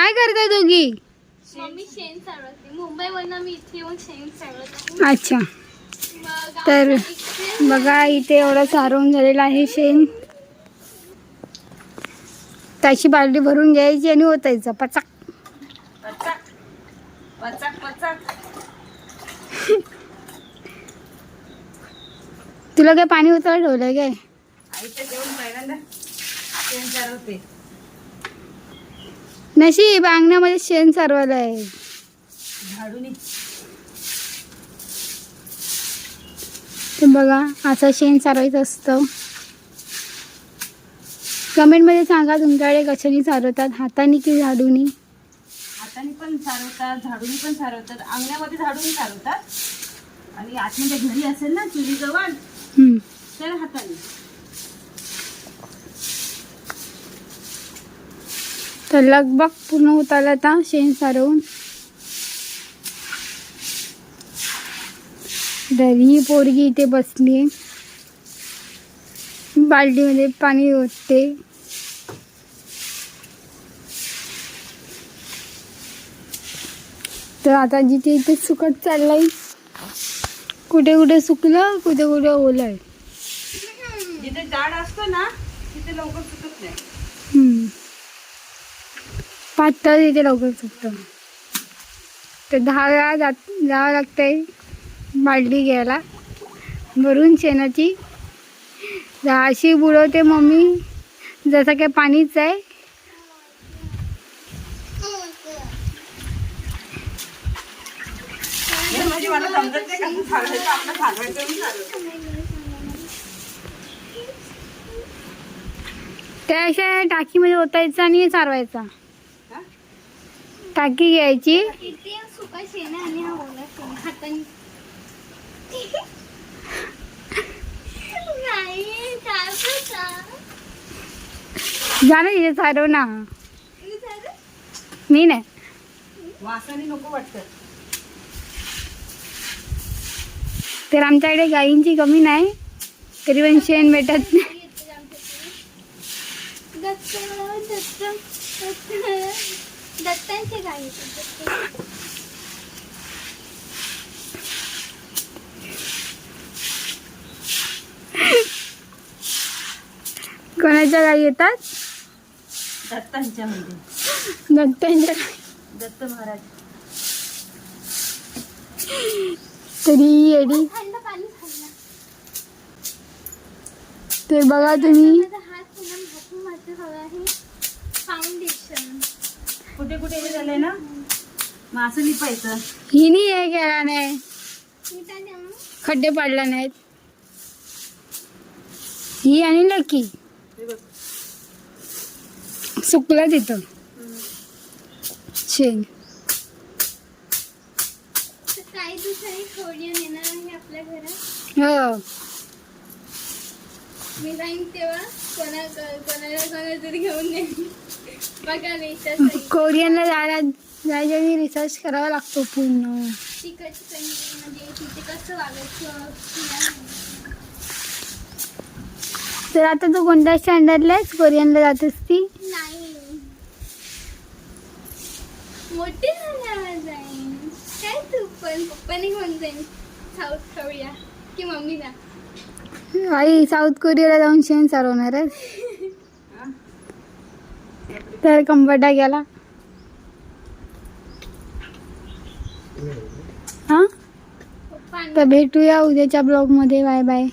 काय करताय दोघी? मम्मी शेण सारवते. मुंबईवरनं मी इथे येऊन शेण सारवते. अच्छा, तर बघा इथे एवढं सारवून झालेलं आहे शेण. त्याची बालदी भरून घ्यायची आणि ओतायचं पचाक पचाक पचाक पचाक. तुला काय पाणी उतरायला ठेवलंय काय? आईच्या जेवण पहिल्यांदा शेण सारवते. नशीब अंगणामध्ये शेण सारवायला आहे. झाडूनी तर बघा असं शेण सारवायचं असतं. कमेंटमध्ये सांगा तुमच्याकडे कशाने सारवतात, हाताने की झाडूनी? हाताने पण सारवतात, झाडूनी पण सारवतात. अंगणामध्ये झाडूनी सारवतात आणि आतमध्ये घरी असेल ना चुलीजवळ तर हाताने. तर लगबग पूर्ण होत आला आता शेण सारवून. तर ही पोरगी इथे बसली बाल्टीमध्ये पाणी ओतते. तर आता जिथे इथे सुकत चाललंय. कुठे कुठे सुकलं, कुठे कुठे ओलं आहे. जिथे जाड असतो ना तिथे लवकर सुकत नाही. पातळ इथे लवकर सुकतं. तर 10 वेळा जावं लागतंय बाल्टी घ्यायला भरून शेणाची. अशी बुडवते मम्मी जसं काय पाणीच आहे. म्हणजे मला समजत नाही कसं सारवायचं. आपलं सारवायचं म्हणून सारवतो. त्या अशा टाकीमध्ये ओतायचा आणि सारवायचा. टाकी घ्यायची. इथे सुका शेण आहे आणि हा ओला शेण हाताने. नाही काय बोलता? जा ना इथे सारव ना. मी नाही. वासाने नको वाटतं. तर आमच्याकडे गायींची कमी नाही तरी पण शेण भेटत नाही. दत्तांचे गाई. कोणाच्या गायी येतात? दत्तांच्या मध्ये. दत्तांच्या. दत्त महाराज. तरी येडी. थंड पाणी खाल्ला. तर बघा तुम्ही हात पुन्हा भातून माझं हवं आहे. फाउंडेशन कुठे कुठे हे झालंय ना मग असं लिपायचं. हिनी हे केला नाही, मी काय देऊ? खड्डे पाडला नाहीत. ही आणि लकी हे बघ. सुकलं तिथं शेण. तर काही दिवसांनी कोरियन येणार आहे आपल्या घरात. हो, मी जाईन तेव्हा कोणाला तरी घेऊन येईन. बघा रिसर्च कोरियनला जायच्या आधी रिसर्च करावा लागतो पूर्ण. तिकडची म्हणजे तिथे कसं वागायचं. तर आता तू कोणत्या स्टँडर्डला आहेस? कोरियनला जात असती? नाही मोठी झाल्यावर जाईन. काय तू पण पप्पाने घेऊन जाईन साऊथ कोरिया की मम्मीला. आई साऊथ कोरियाला जाऊन शेण सारवणार आहे. तर कंबरडा गेला. हा, पप्पा तर भेटूया उद्याच्या ब्लॉगमध्ये. Bye bye.